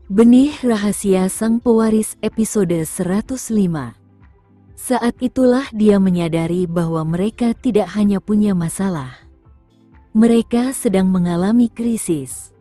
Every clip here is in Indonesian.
Benih Rahasia Sang Pewaris episode 105. Saat itulah dia menyadari bahwa mereka tidak hanya punya masalah. Mereka sedang mengalami krisis.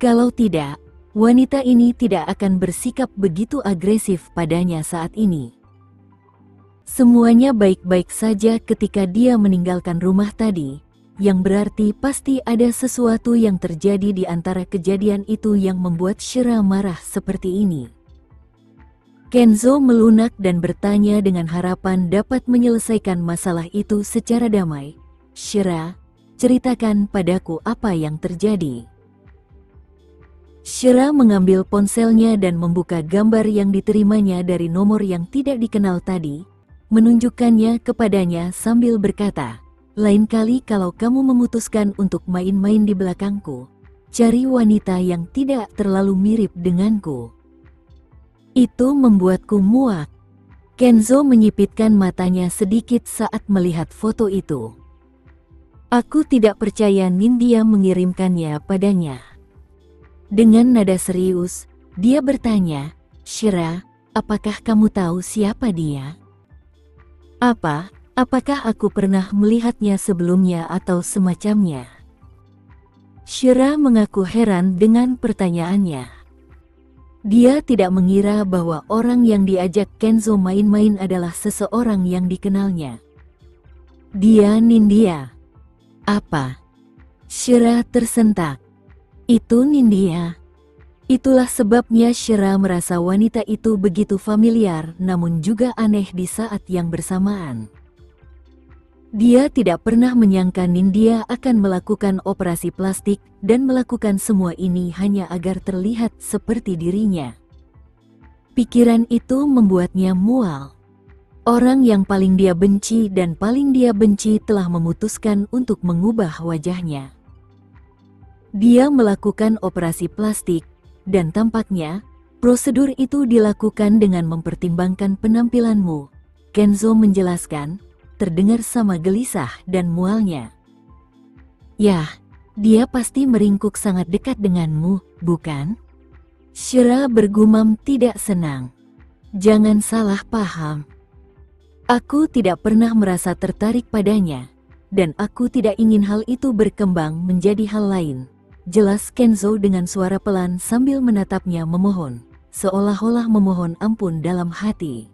Kalau tidak, wanita ini tidak akan bersikap begitu agresif padanya saat ini. Semuanya baik-baik saja ketika dia meninggalkan rumah tadi, yang berarti pasti ada sesuatu yang terjadi di antara kejadian itu yang membuat Shira marah seperti ini. Kenzo melunak dan bertanya dengan harapan dapat menyelesaikan masalah itu secara damai. "Shira, ceritakan padaku apa yang terjadi." Shira mengambil ponselnya dan membuka gambar yang diterimanya dari nomor yang tidak dikenal tadi, menunjukkannya kepadanya sambil berkata, "Lain kali kalau kamu memutuskan untuk main-main di belakangku, cari wanita yang tidak terlalu mirip denganku." Itu membuatku muak. Kenzo menyipitkan matanya sedikit saat melihat foto itu. "Aku tidak percaya Nindya mengirimkannya padanya." Dengan nada serius, dia bertanya, "Shira, apakah kamu tahu siapa dia? Apakah aku pernah melihatnya sebelumnya atau semacamnya?" Shira mengaku heran dengan pertanyaannya. Dia tidak mengira bahwa orang yang diajak Kenzo main-main adalah seseorang yang dikenalnya. "Dia Nindya." "Apa?" Shira tersentak. "Itu Nindya." Itulah sebabnya Shira merasa wanita itu begitu familiar namun juga aneh di saat yang bersamaan. Dia tidak pernah menyangka Nindya akan melakukan operasi plastik dan melakukan semua ini hanya agar terlihat seperti dirinya. Pikiran itu membuatnya mual. Orang yang paling dia benci dan paling dia benci telah memutuskan untuk mengubah wajahnya. Dia melakukan operasi plastik, dan tampaknya prosedur itu dilakukan dengan mempertimbangkan penampilanmu, Kenzo menjelaskan, terdengar sama gelisah dan mualnya. "Yah, dia pasti meringkuk sangat dekat denganmu, bukan?" Shira bergumam tidak senang. "Jangan salah paham. Aku tidak pernah merasa tertarik padanya, dan aku tidak ingin hal itu berkembang menjadi hal lain," jelas Kenzo dengan suara pelan sambil menatapnya memohon, seolah-olah memohon ampun dalam hati.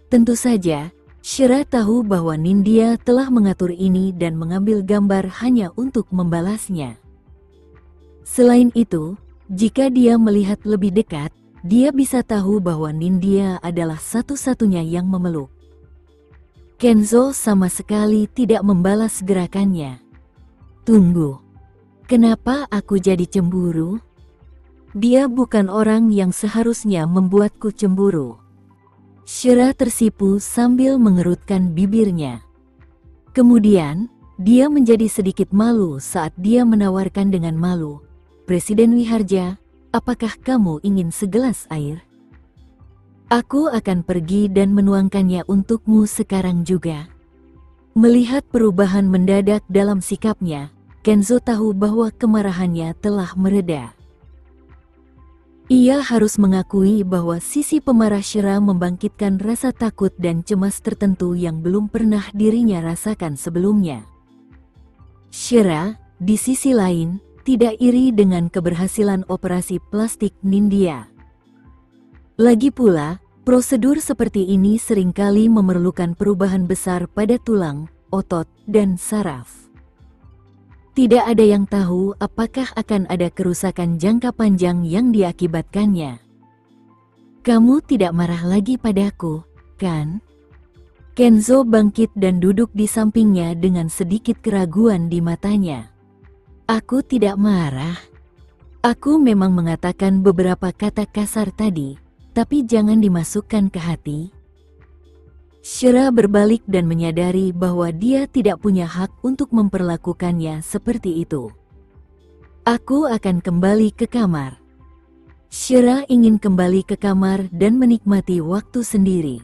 Tentu saja, Shira tahu bahwa Nindya telah mengatur ini dan mengambil gambar hanya untuk membalasnya. Selain itu, jika dia melihat lebih dekat, dia bisa tahu bahwa Nindya adalah satu-satunya yang memeluk. Kenzo sama sekali tidak membalas gerakannya. "Tunggu, kenapa aku jadi cemburu? Dia bukan orang yang seharusnya membuatku cemburu." Shira tersipu sambil mengerutkan bibirnya. Kemudian, dia menjadi sedikit malu saat dia menawarkan dengan malu, "Presiden Wiharja, apakah kamu ingin segelas air? Aku akan pergi dan menuangkannya untukmu sekarang juga." Melihat perubahan mendadak dalam sikapnya, Kenzo tahu bahwa kemarahannya telah mereda. Ia harus mengakui bahwa sisi pemarah Shira membangkitkan rasa takut dan cemas tertentu yang belum pernah dirinya rasakan sebelumnya. Shira, di sisi lain, tidak iri dengan keberhasilan operasi plastik Nindya. Lagi pula, prosedur seperti ini seringkali memerlukan perubahan besar pada tulang, otot, dan saraf. Tidak ada yang tahu apakah akan ada kerusakan jangka panjang yang diakibatkannya. "Kamu tidak marah lagi padaku, kan?" Kenzo bangkit dan duduk di sampingnya dengan sedikit keraguan di matanya. "Aku tidak marah. Aku memang mengatakan beberapa kata kasar tadi, tapi jangan dimasukkan ke hati." Shira berbalik dan menyadari bahwa dia tidak punya hak untuk memperlakukannya seperti itu. "Aku akan kembali ke kamar." Shira ingin kembali ke kamar dan menikmati waktu sendiri.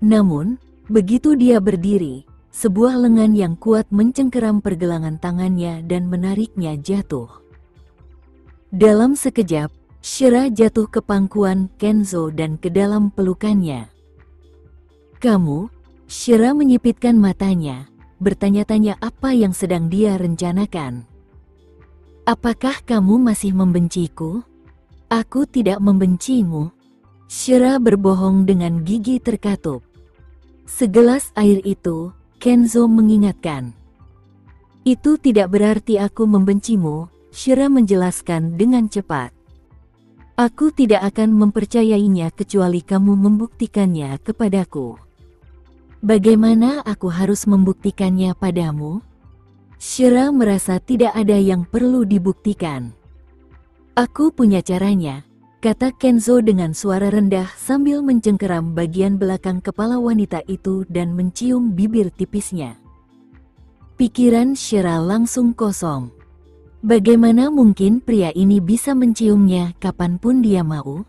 Namun, begitu dia berdiri, sebuah lengan yang kuat mencengkeram pergelangan tangannya dan menariknya jatuh. Dalam sekejap, Shira jatuh ke pangkuan Kenzo dan ke dalam pelukannya. "Kamu?" Shira menyipitkan matanya, bertanya-tanya apa yang sedang dia rencanakan. "Apakah kamu masih membenciku?" "Aku tidak membencimu." Shira berbohong dengan gigi terkatup. "Segelas air itu," Kenzo mengingatkan. "Itu tidak berarti aku membencimu," Shira menjelaskan dengan cepat. "Aku tidak akan mempercayainya kecuali kamu membuktikannya kepadaku." "Bagaimana aku harus membuktikannya padamu?" Shira merasa tidak ada yang perlu dibuktikan. "Aku punya caranya," kata Kenzo dengan suara rendah sambil mencengkeram bagian belakang kepala wanita itu dan mencium bibir tipisnya. Pikiran Shira langsung kosong. Bagaimana mungkin pria ini bisa menciumnya kapanpun dia mau?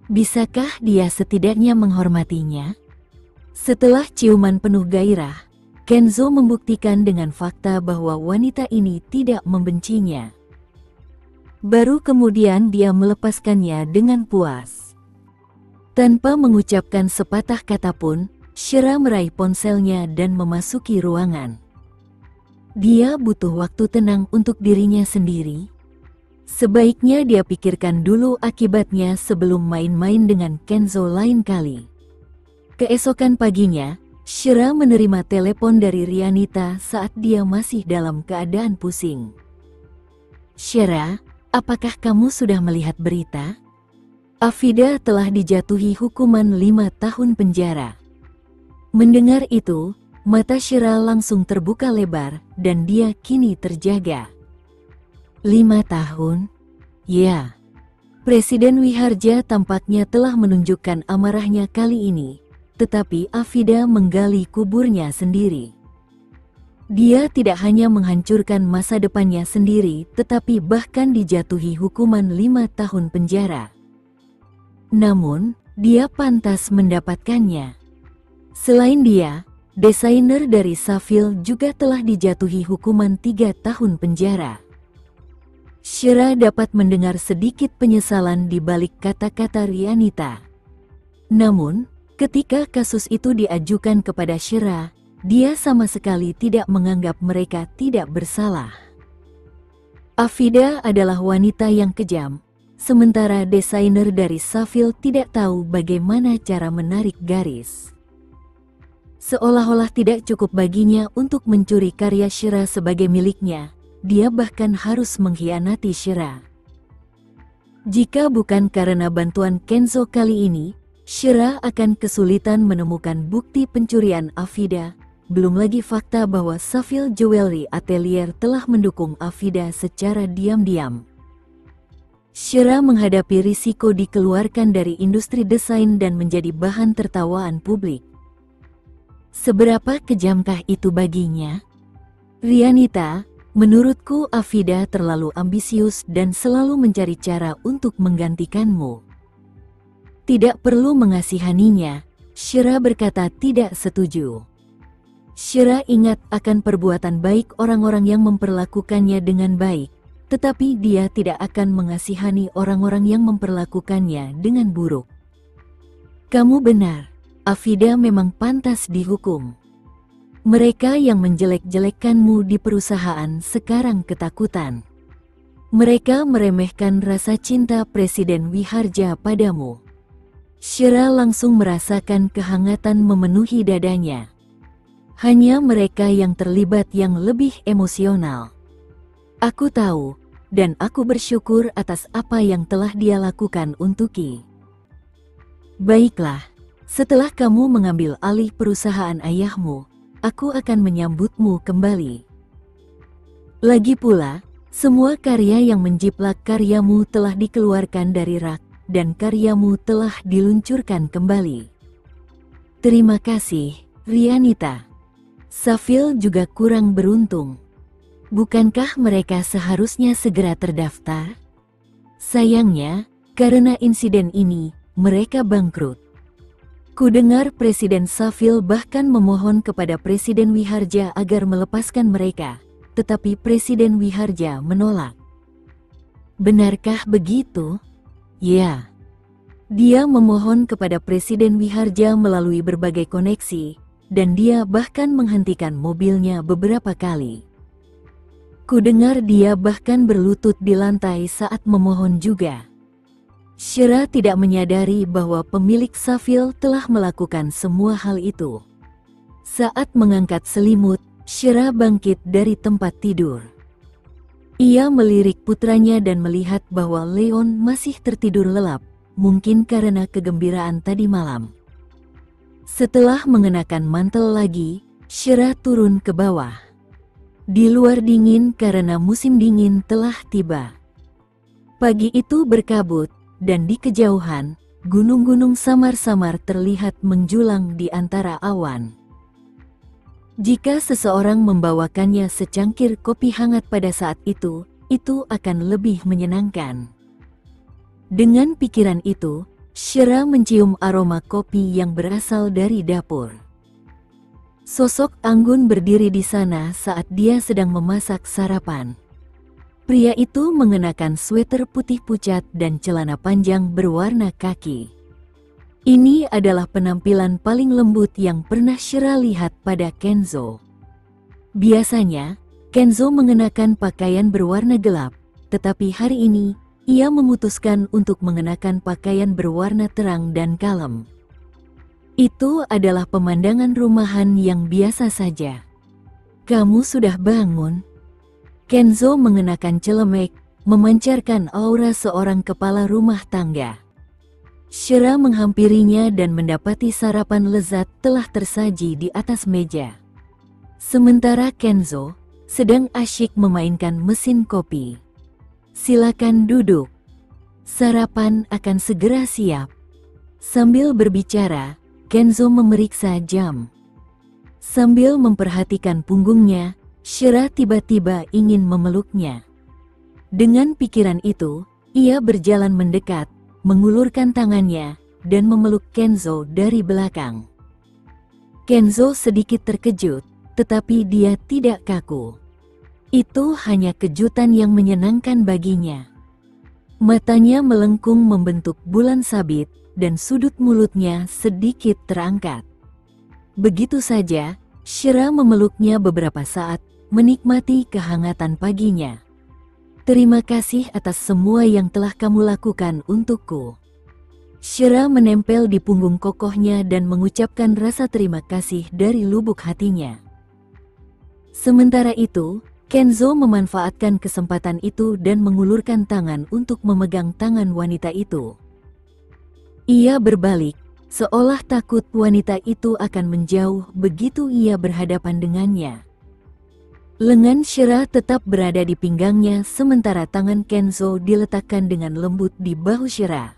Bisakah dia setidaknya menghormatinya? Setelah ciuman penuh gairah, Kenzo membuktikan dengan fakta bahwa wanita ini tidak membencinya. Baru kemudian dia melepaskannya dengan puas. Tanpa mengucapkan sepatah kata pun, Shira meraih ponselnya dan memasuki ruangan. Dia butuh waktu tenang untuk dirinya sendiri. Sebaiknya dia pikirkan dulu akibatnya sebelum main-main dengan Kenzo lain kali. Keesokan paginya, Shira menerima telepon dari Rianita saat dia masih dalam keadaan pusing. "Shira, apakah kamu sudah melihat berita? Afida telah dijatuhi hukuman 5 tahun penjara." Mendengar itu, mata Shira langsung terbuka lebar dan dia kini terjaga. 5 tahun? Ya. Presiden Wiharja tampaknya telah menunjukkan amarahnya kali ini, tetapi Afida menggali kuburnya sendiri. Dia tidak hanya menghancurkan masa depannya sendiri, tetapi bahkan dijatuhi hukuman 5 tahun penjara. Namun, dia pantas mendapatkannya. Selain dia, desainer dari Safil juga telah dijatuhi hukuman 3 tahun penjara. Shira dapat mendengar sedikit penyesalan di balik kata-kata Rianita. Namun, ketika kasus itu diajukan kepada Shira, dia sama sekali tidak menganggap mereka tidak bersalah. Afida adalah wanita yang kejam, sementara desainer dari Safil tidak tahu bagaimana cara menarik garis. Seolah-olah tidak cukup baginya untuk mencuri karya Shira sebagai miliknya, dia bahkan harus mengkhianati Shira. Jika bukan karena bantuan Kenzo kali ini, Shira akan kesulitan menemukan bukti pencurian Afida, belum lagi fakta bahwa Safil Jewelry Atelier telah mendukung Afida secara diam-diam. Shira menghadapi risiko dikeluarkan dari industri desain dan menjadi bahan tertawaan publik. Seberapa kejamkah itu baginya? Rianita, menurutku Afida terlalu ambisius dan selalu mencari cara untuk menggantikanmu. Tidak perlu mengasihaninya, Shira berkata tidak setuju. Shira ingat akan perbuatan baik orang-orang yang memperlakukannya dengan baik, tetapi dia tidak akan mengasihani orang-orang yang memperlakukannya dengan buruk. Kamu benar. Afida memang pantas dihukum. Mereka yang menjelek-jelekkanmu di perusahaan sekarang ketakutan. Mereka meremehkan rasa cinta Presiden Wiharja padamu. Shira langsung merasakan kehangatan memenuhi dadanya. Hanya mereka yang terlibat yang lebih emosional. Aku tahu, dan aku bersyukur atas apa yang telah dia lakukan untukku. Baiklah. Setelah kamu mengambil alih perusahaan ayahmu, aku akan menyambutmu kembali. Lagi pula, semua karya yang menjiplak karyamu telah dikeluarkan dari rak, dan karyamu telah diluncurkan kembali. Terima kasih, Rianita. Safil juga kurang beruntung. Bukankah mereka seharusnya segera terdaftar? Sayangnya, karena insiden ini, mereka bangkrut. Kudengar Presiden Safil bahkan memohon kepada Presiden Wiharja agar melepaskan mereka, tetapi Presiden Wiharja menolak. Benarkah begitu? Ya. Dia memohon kepada Presiden Wiharja melalui berbagai koneksi, dan dia bahkan menghentikan mobilnya beberapa kali. Kudengar dia bahkan berlutut di lantai saat memohon juga. Shira tidak menyadari bahwa pemilik Safil telah melakukan semua hal itu. Saat mengangkat selimut, Shira bangkit dari tempat tidur. Ia melirik putranya dan melihat bahwa Leon masih tertidur lelap, mungkin karena kegembiraan tadi malam. Setelah mengenakan mantel lagi, Shira turun ke bawah. Di luar dingin karena musim dingin telah tiba. Pagi itu berkabut, dan di kejauhan, gunung-gunung samar-samar terlihat menjulang di antara awan. Jika seseorang membawakannya secangkir kopi hangat pada saat itu akan lebih menyenangkan. Dengan pikiran itu, Shira mencium aroma kopi yang berasal dari dapur. Sosok Anggun berdiri di sana saat dia sedang memasak sarapan. Pria itu mengenakan sweater putih pucat dan celana panjang berwarna kaki. Ini adalah penampilan paling lembut yang pernah Shira lihat pada Kenzo. Biasanya, Kenzo mengenakan pakaian berwarna gelap, tetapi hari ini, ia memutuskan untuk mengenakan pakaian berwarna terang dan kalem. Itu adalah pemandangan rumahan yang biasa saja. "Kamu sudah bangun?" Kenzo mengenakan celemek, memancarkan aura seorang kepala rumah tangga. Shira menghampirinya dan mendapati sarapan lezat telah tersaji di atas meja. Sementara Kenzo sedang asyik memainkan mesin kopi. "Silakan duduk. Sarapan akan segera siap." Sambil berbicara, Kenzo memeriksa jam. Sambil memperhatikan punggungnya, Shira tiba-tiba ingin memeluknya. Dengan pikiran itu, ia berjalan mendekat, mengulurkan tangannya, dan memeluk Kenzo dari belakang. Kenzo sedikit terkejut, tetapi dia tidak kaku. Itu hanya kejutan yang menyenangkan baginya. Matanya melengkung membentuk bulan sabit, dan sudut mulutnya sedikit terangkat. Begitu saja, Shira memeluknya beberapa saat, menikmati kehangatan paginya. "Terima kasih atas semua yang telah kamu lakukan untukku." Shira menempel di punggung kokohnya dan mengucapkan rasa terima kasih dari lubuk hatinya. Sementara itu, Kenzo memanfaatkan kesempatan itu dan mengulurkan tangan untuk memegang tangan wanita itu. Ia berbalik, seolah takut wanita itu akan menjauh begitu ia berhadapan dengannya. Lengan Shira tetap berada di pinggangnya sementara tangan Kenzo diletakkan dengan lembut di bahu Shira.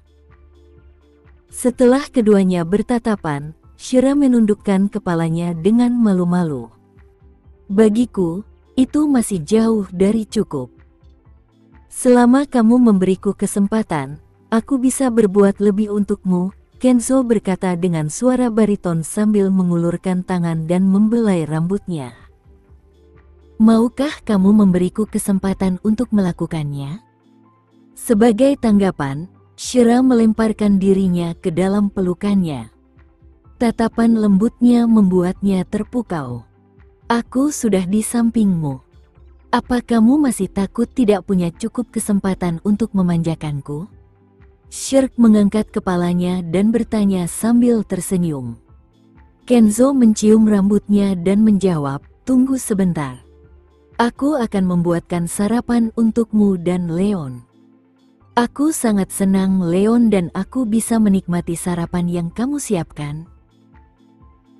Setelah keduanya bertatapan, Shira menundukkan kepalanya dengan malu-malu. "Bagiku, itu masih jauh dari cukup. Selama kamu memberiku kesempatan, aku bisa berbuat lebih untukmu," Kenzo berkata dengan suara bariton sambil mengulurkan tangan dan membelai rambutnya. "Maukah kamu memberiku kesempatan untuk melakukannya?" Sebagai tanggapan, Shira melemparkan dirinya ke dalam pelukannya. Tatapan lembutnya membuatnya terpukau. "Aku sudah di sampingmu. Apa kamu masih takut tidak punya cukup kesempatan untuk memanjakanku?" Shirk mengangkat kepalanya dan bertanya sambil tersenyum. Kenzo mencium rambutnya dan menjawab, "Tunggu sebentar. Aku akan membuatkan sarapan untukmu dan Leon." "Aku sangat senang Leon dan aku bisa menikmati sarapan yang kamu siapkan."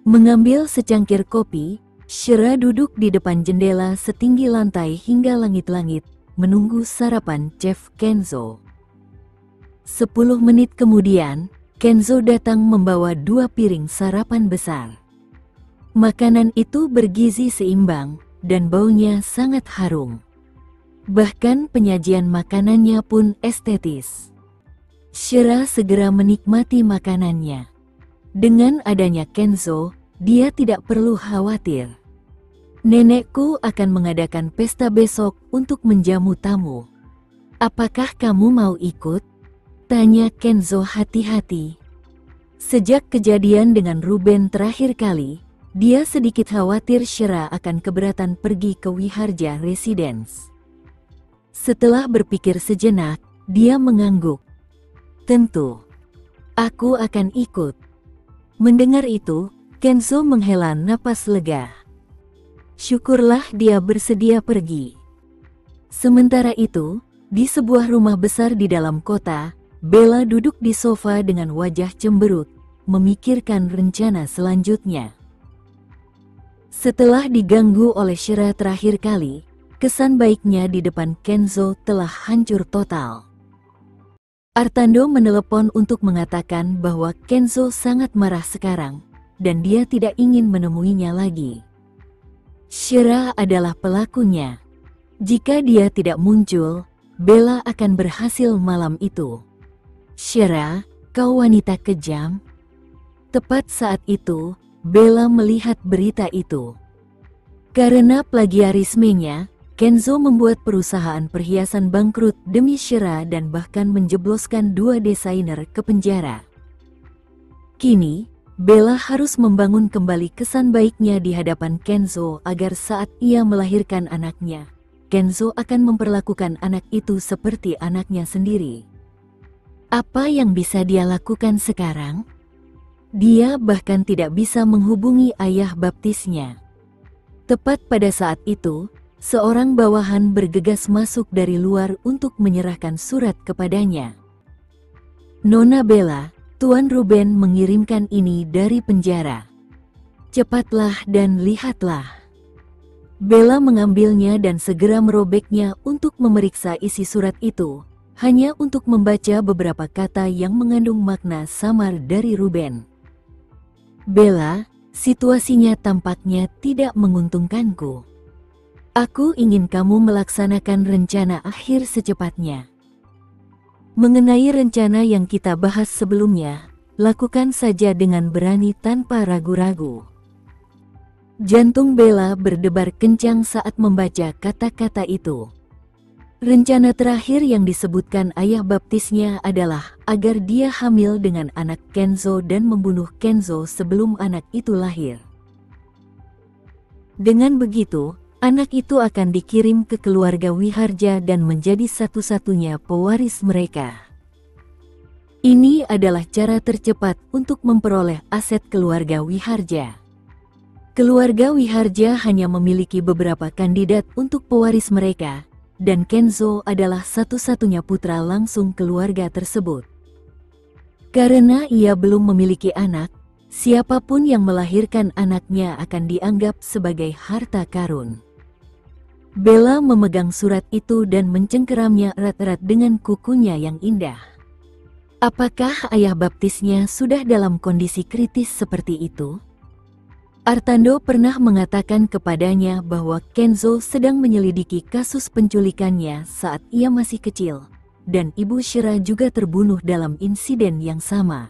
Mengambil secangkir kopi, Shira duduk di depan jendela setinggi lantai hingga langit-langit, menunggu sarapan Chef Kenzo. 10 menit kemudian, Kenzo datang membawa 2 piring sarapan besar. Makanan itu bergizi seimbang, dan baunya sangat harum. Bahkan penyajian makanannya pun estetis. Shira segera menikmati makanannya. Dengan adanya Kenzo, dia tidak perlu khawatir. "Nenekku akan mengadakan pesta besok untuk menjamu tamu. Apakah kamu mau ikut?" Tanya Kenzo hati-hati. Sejak kejadian dengan Ruben terakhir kali, dia sedikit khawatir Shira akan keberatan pergi ke Wiharja Residence. Setelah berpikir sejenak, dia mengangguk. Tentu, aku akan ikut. Mendengar itu, Kenzo menghela napas lega. Syukurlah dia bersedia pergi. Sementara itu, di sebuah rumah besar di dalam kota, Bella duduk di sofa dengan wajah cemberut, memikirkan rencana selanjutnya. Setelah diganggu oleh Shira terakhir kali, kesan baiknya di depan Kenzo telah hancur total. Artando menelepon untuk mengatakan bahwa Kenzo sangat marah sekarang, dan dia tidak ingin menemuinya lagi. Shira adalah pelakunya. Jika dia tidak muncul, Bella akan berhasil malam itu. Shira, kau wanita kejam. Tepat saat itu, Bella melihat berita itu. Karena plagiarismenya, Kenzo membuat perusahaan perhiasan bangkrut demi Shira dan bahkan menjebloskan 2 desainer ke penjara. Kini, Bella harus membangun kembali kesan baiknya di hadapan Kenzo agar saat ia melahirkan anaknya, Kenzo akan memperlakukan anak itu seperti anaknya sendiri. Apa yang bisa dia lakukan sekarang? Dia bahkan tidak bisa menghubungi ayah baptisnya. Tepat pada saat itu, seorang bawahan bergegas masuk dari luar untuk menyerahkan surat kepadanya. Nona Bella, Tuan Ruben mengirimkan ini dari penjara. Cepatlah dan lihatlah. Bella mengambilnya dan segera merobeknya untuk memeriksa isi surat itu, hanya untuk membaca beberapa kata yang mengandung makna samar dari Ruben. Bella, situasinya tampaknya tidak menguntungkanku. Aku ingin kamu melaksanakan rencana akhir secepatnya. Mengenai rencana yang kita bahas sebelumnya, lakukan saja dengan berani tanpa ragu-ragu. Jantung Bella berdebar kencang saat membaca kata-kata itu. Rencana terakhir yang disebutkan ayah baptisnya adalah agar dia hamil dengan anak Kenzo dan membunuh Kenzo sebelum anak itu lahir. Dengan begitu, anak itu akan dikirim ke keluarga Wiharja dan menjadi satu-satunya pewaris mereka. Ini adalah cara tercepat untuk memperoleh aset keluarga Wiharja. Keluarga Wiharja hanya memiliki beberapa kandidat untuk pewaris mereka, dan Kenzo adalah satu-satunya putra langsung keluarga tersebut. Karena ia belum memiliki anak, siapapun yang melahirkan anaknya akan dianggap sebagai harta karun. Bella memegang surat itu dan mencengkeramnya erat-erat dengan kukunya yang indah. Apakah ayah baptisnya sudah dalam kondisi kritis seperti itu? Artando pernah mengatakan kepadanya bahwa Kenzo sedang menyelidiki kasus penculikannya saat ia masih kecil, dan ibu Shira juga terbunuh dalam insiden yang sama.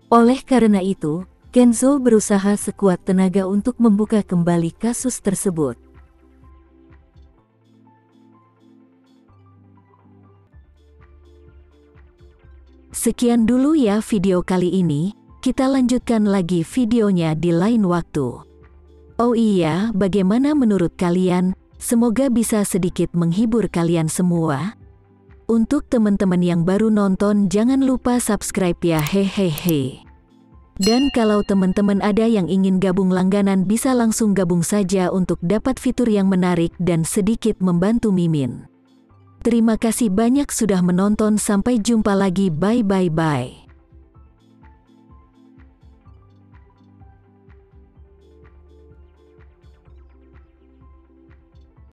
Oleh karena itu, Kenzo berusaha sekuat tenaga untuk membuka kembali kasus tersebut. Sekian dulu ya video kali ini. Kita lanjutkan lagi videonya di lain waktu. Oh iya, bagaimana menurut kalian? Semoga bisa sedikit menghibur kalian semua. Untuk teman-teman yang baru nonton, jangan lupa subscribe ya, hehehe. Dan kalau teman-teman ada yang ingin gabung langganan, bisa langsung gabung saja untuk dapat fitur yang menarik dan sedikit membantu Mimin. Terima kasih banyak sudah menonton, sampai jumpa lagi, bye.